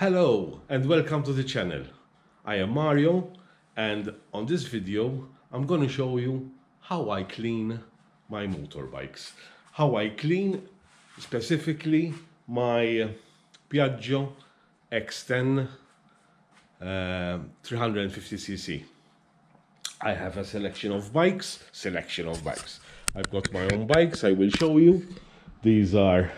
Hello and welcome to the channel. I am Mario, and on this video I'm gonna show you how I clean my motorbikes. How I clean specifically my Piaggo X10 350cc. I have a selection of bikes. I've got my own bikes. I will show you. These are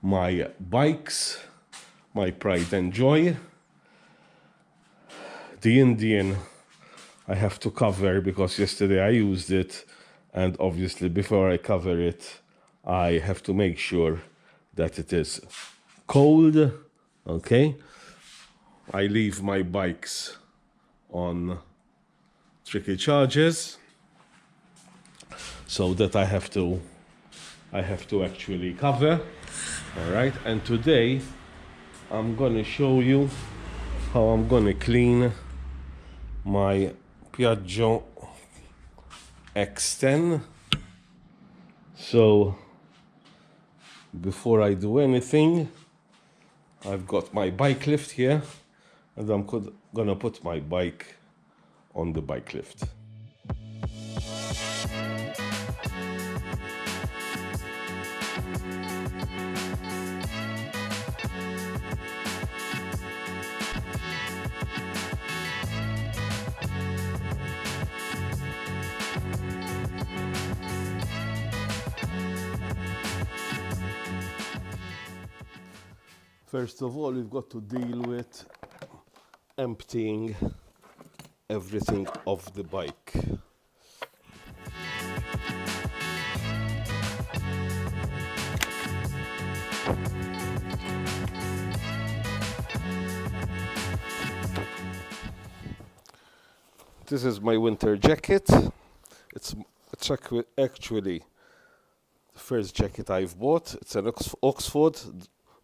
my bikes, my pride and joy. The Indian I have to cover because yesterday I used it, and obviously before I cover it I have to make sure that it is cold. Okay, I leave my bikes on tricky charges so that I have to actually cover. All right, and today I'm gonna show you how I'm gonna clean my Piaggo X10. So before I do anything, I've got my bike lift here, and I'm gonna put my bike on the bike lift. First of all, we've got to deal with emptying everything off the bike. This is my winter jacket. It's actually the first jacket I've bought. It's an Oxford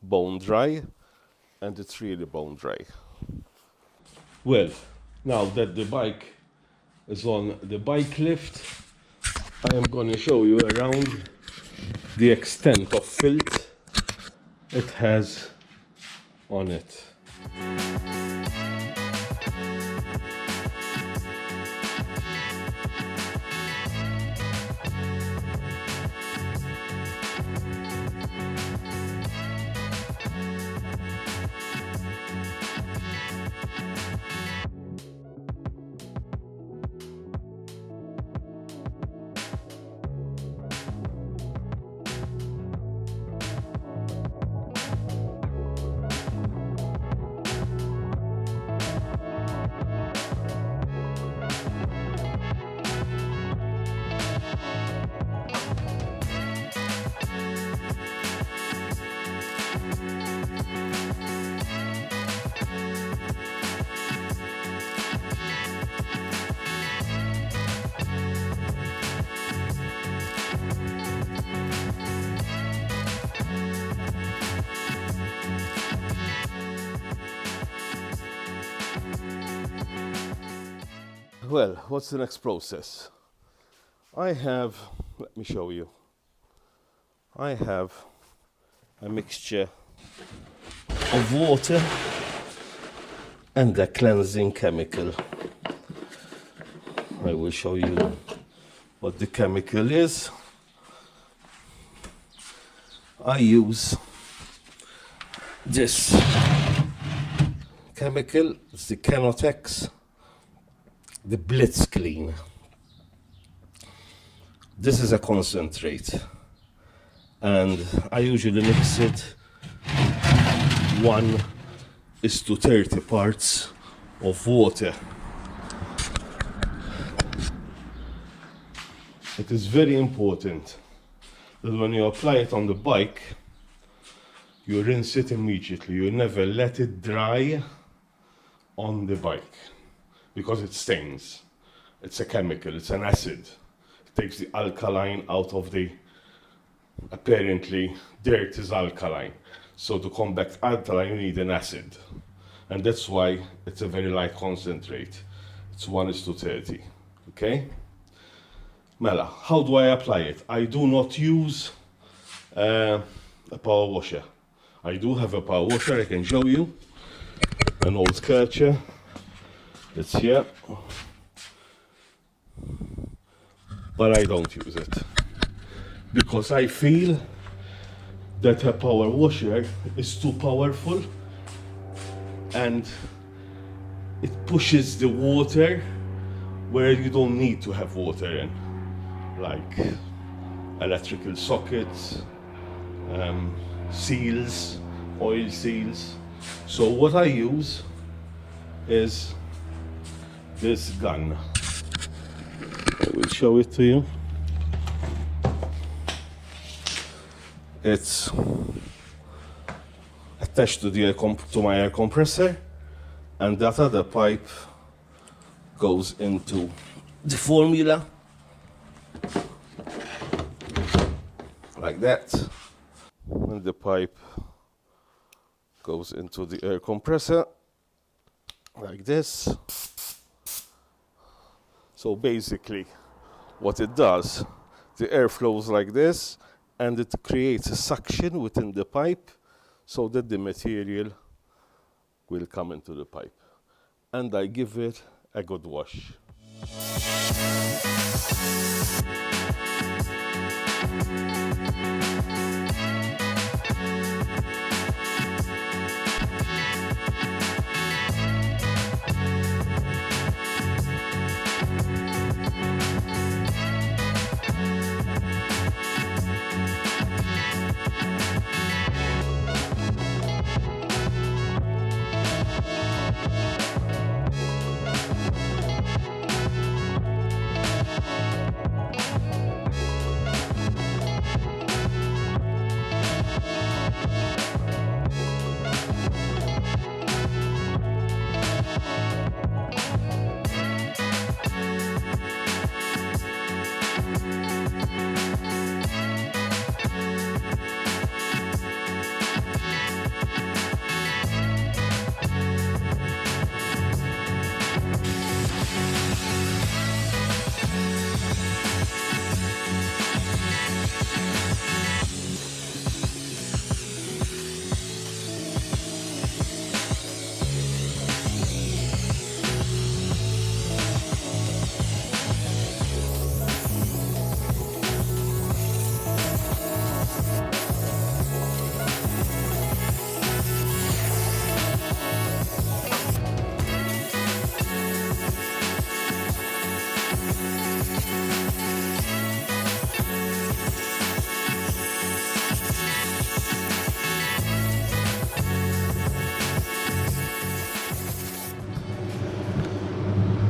bone dry, and it's really bone dry. Well, now that the bike is on the bike lift, I am going to show you around the extent of filth it has on it. Well, what's the next process? Let me show you. I have a mixture of water and a cleansing chemical. I will show you what the chemical is. I use this chemical, it's the Canotex, the Blitz Clean. This is a concentrate, and I usually mix it 1:30 parts of water. It is very important that when you apply it on the bike, you rinse it immediately. You never let it dry on the bike, because it stains. It's a chemical, it's an acid. It takes the alkaline out of the, apparently dirt is alkaline. So to combat alkaline you need an acid. And that's why it's a very light concentrate. It's 1:30, okay? Mela, how do I apply it? I do not use a power washer. I do have a power washer, I can show you. An old Kärcher. It's here. But I don't use it. Because I feel that a power washer is too powerful and it pushes the water where you don't need to have water in. Like electrical sockets, seals, oil seals. So what I use is this gun. I will show it to you. It's attached to to my air compressor, and that other pipe goes into the formula like that. And the pipe goes into the air compressor like this. So basically what it does, the air flows like this and it creates a suction within the pipe so that the material will come into the pipe. And I give it a good wash.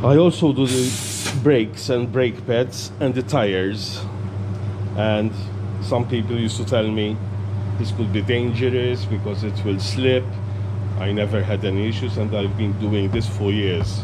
I also do the brakes and brake pads and the tires. And some people used to tell me this could be dangerous because it will slip. I never had any issues and I've been doing this for years.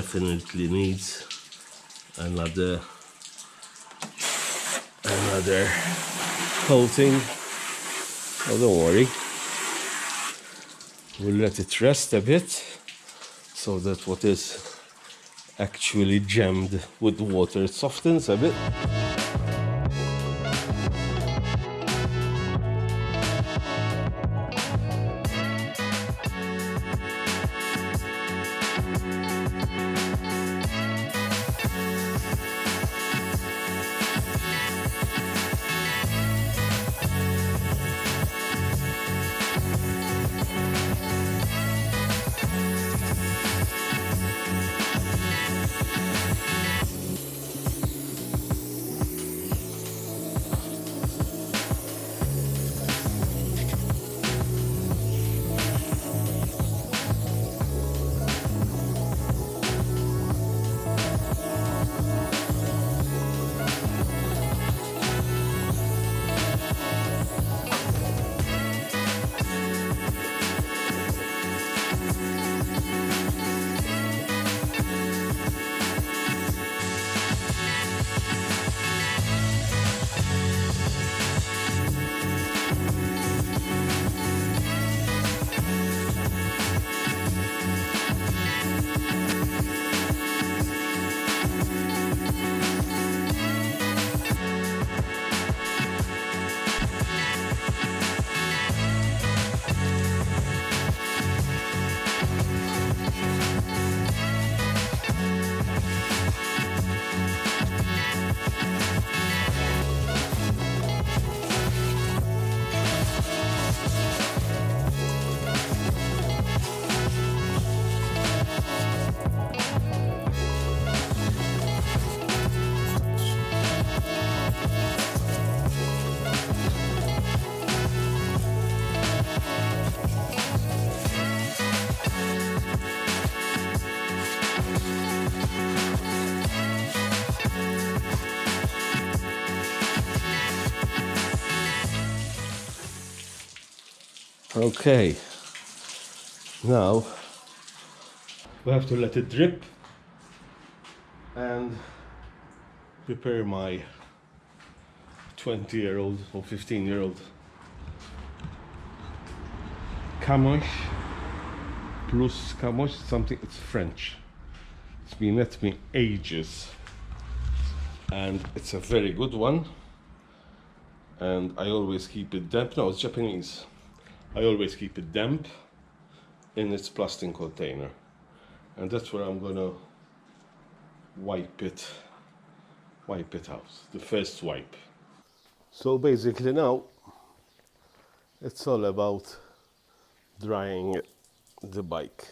definitely needs another coating. Oh, don't worry. We'll let it rest a bit so that what is actually gemmed with water softens a bit. Okay, now we have to let it drip and prepare my 20-year-old or 15-year-old Camosh plus Camosh, something, it's French. It's been at me ages and it's a very good one, and I always keep it damp. No, it's Japanese. I always keep it damp in its plastic container, and that's where I'm gonna wipe it out, the first wipe. So basically now it's all about drying the bike.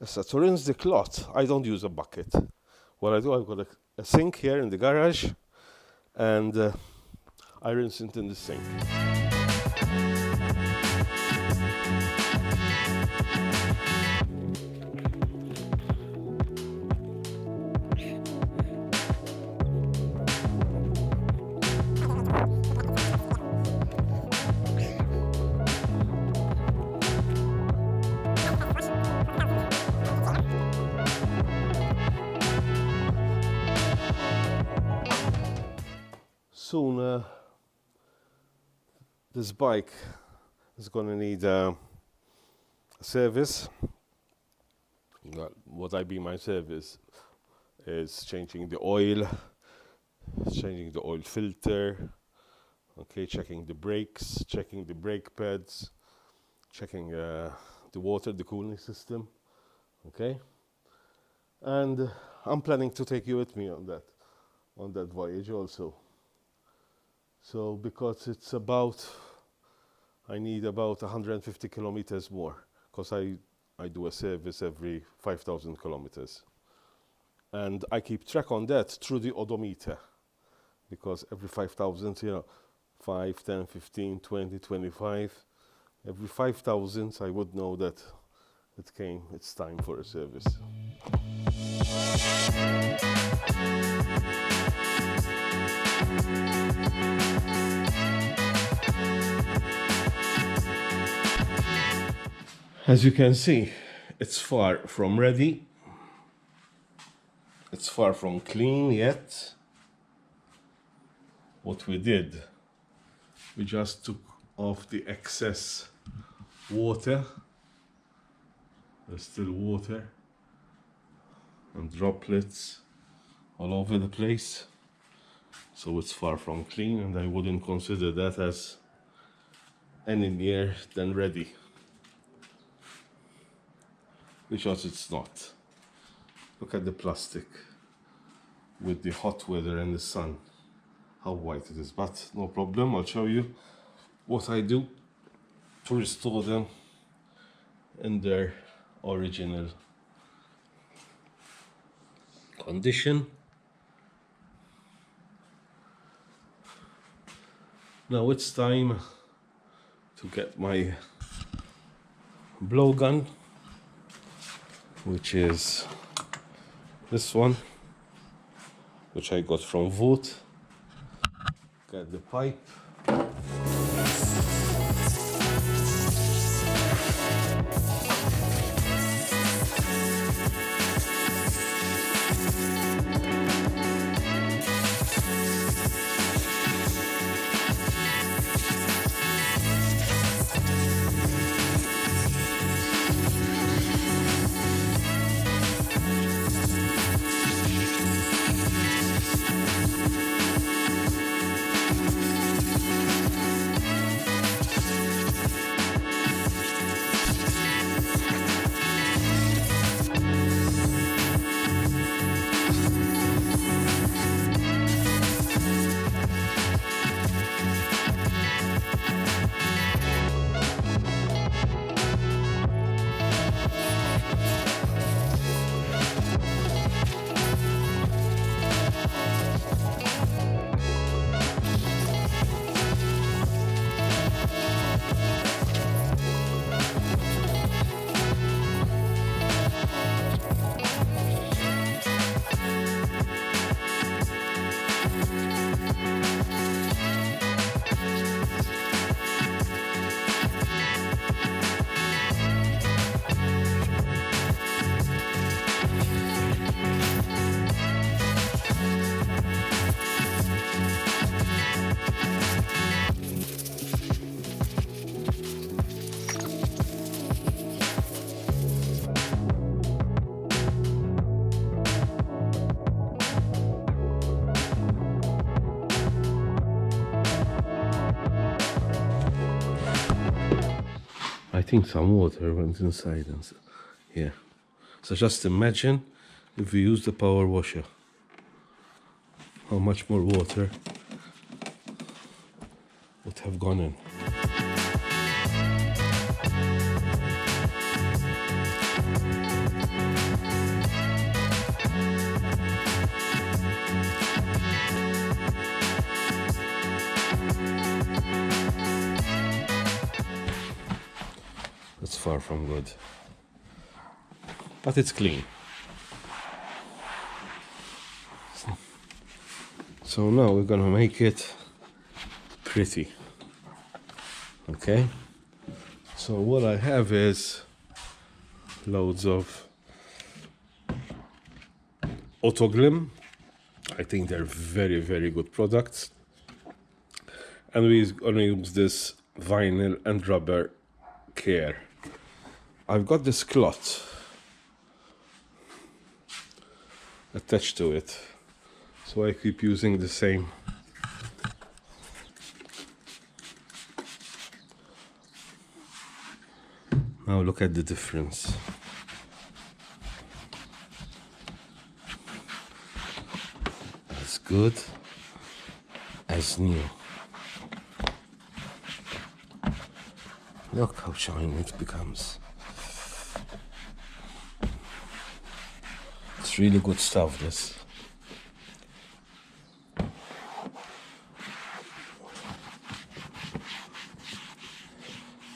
So to rinse the cloth, I don't use a bucket. What I do, I've got a sink here in the garage, and I rinse it in the sink. Soon this bike is going to need a service. What I mean my service is changing the oil filter, Okay, checking the brakes, checking the brake pads, checking the water, the cooling system. Okay, and I'm planning to take you with me on that voyage also. So because it's about, I need about 150 kilometers more, because I do a service every 5,000 kilometers. And I keep track on that through the odometer, because every 5,000, 5, 10, 15, 20, 25, every 5,000 I would know that it's time for a service. As you can see, it's far from ready. It's far from clean yet. What we did, we just took off the excess water. There's still water and droplets all over the place. So it's far from clean, and I wouldn't consider that as any near than ready. Because it's not. Look at the plastic with the hot weather and the sun, how white it is. But no problem, I'll show you what I do to restore them in their original condition. Now it's time to get my blowgun, which is this one, which I got from Vote. Get the pipe. I think some water went inside and so, yeah. So just imagine if we use the power washer, how much more water would have gone in. It's far from good, but it's clean. So now we're gonna make it pretty. Okay, so what I have is loads of Autoglim. I think they're very, very good products, and we're gonna use this vinyl and rubber care. I've got this cloth attached to it, so I keep using the same Now look at the difference. As good as new. Look how shiny it becomes. It's really good stuff, this.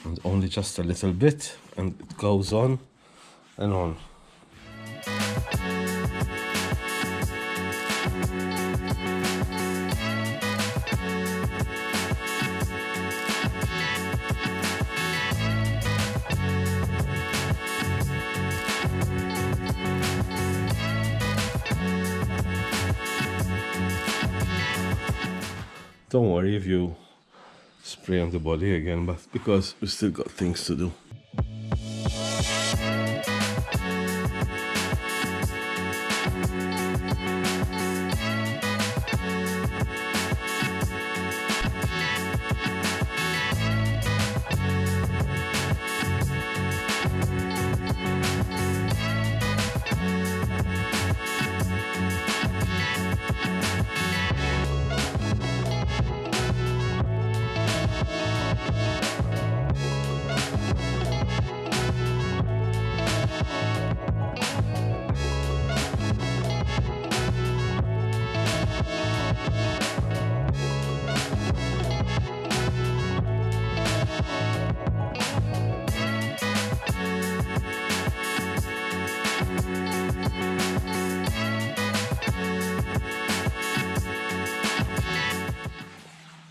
And only just a little bit, and it goes on and on. Don't worry if you spray on the body again, but because we still got things to do.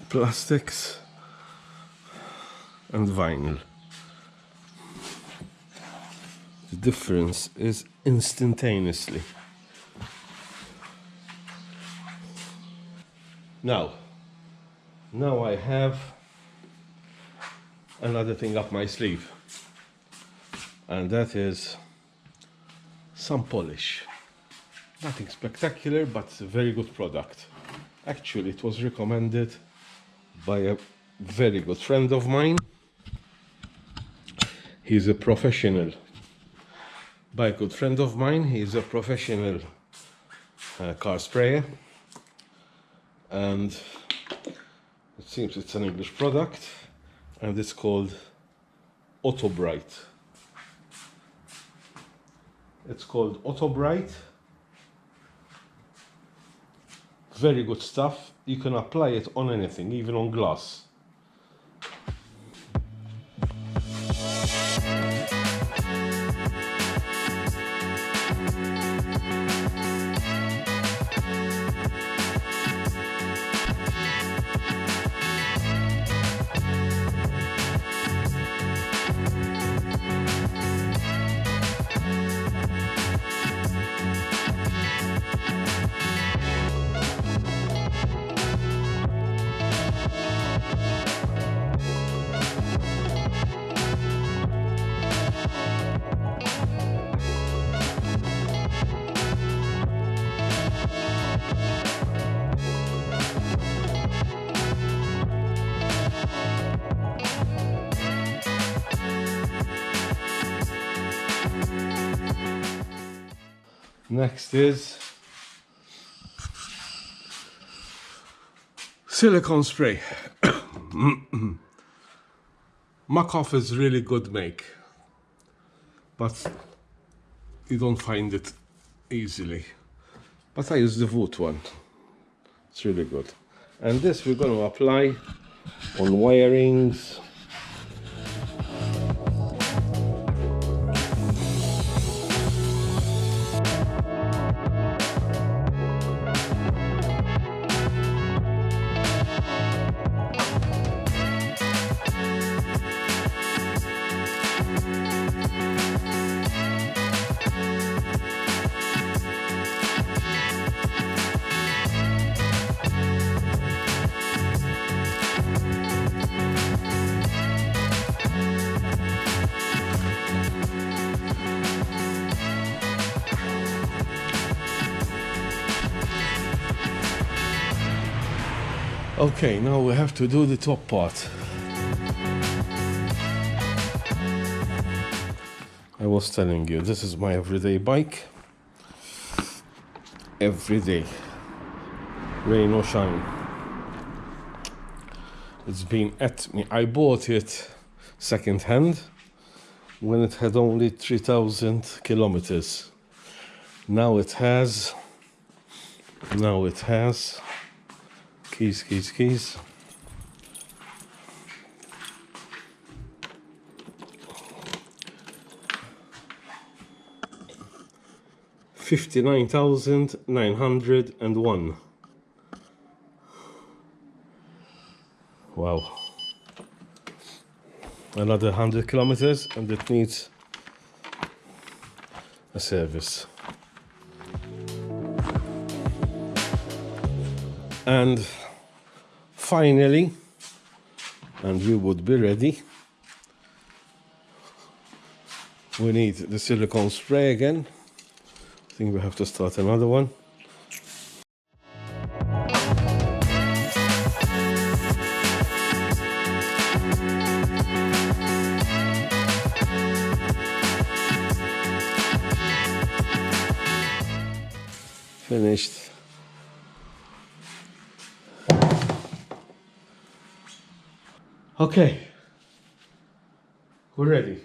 Plastics and vinyl. The difference is instantaneously. Now I have another thing up my sleeve, and that is some polish. Nothing spectacular, but it's a very good product. Actually, it was recommended by a very good friend of mine. He's a professional. By a good friend of mine, he's a professional car sprayer, and it seems it's an English product, and it's called Auto Bright. It's called Auto Bright. Very good stuff. You can apply it on anything, even on glass. Next is silicone spray. Makoff is really good make, but you don't find it easily. But I use the Voot one. It's really good. And this we're going to apply on wirings. Okay, now we have to do the top part. I was telling you, this is my everyday bike. Every day, rain or shine. It's been at me. I bought it second hand when it had only 3,000 kilometers. Now it has keys. 59,901. Wow. Another 100 kilometers and it needs a service. And finally, and we would be ready, we need the silicone spray again. I think we have to start another one. Finished. Okay, we're ready.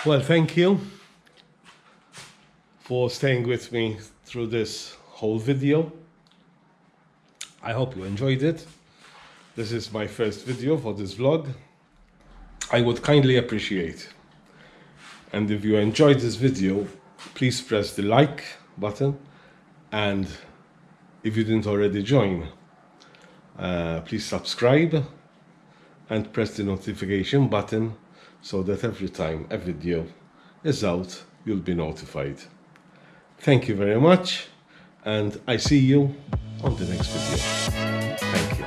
Well, thank you for staying with me through this whole video. I hope you enjoyed it. This is my first video for this vlog. I would kindly appreciate, and if you enjoyed this video, please press the like button, and if you didn't already join, please subscribe and press the notification button so that every time a video is out, you'll be notified. Thank you very much, and I see you on the next video. Thank you.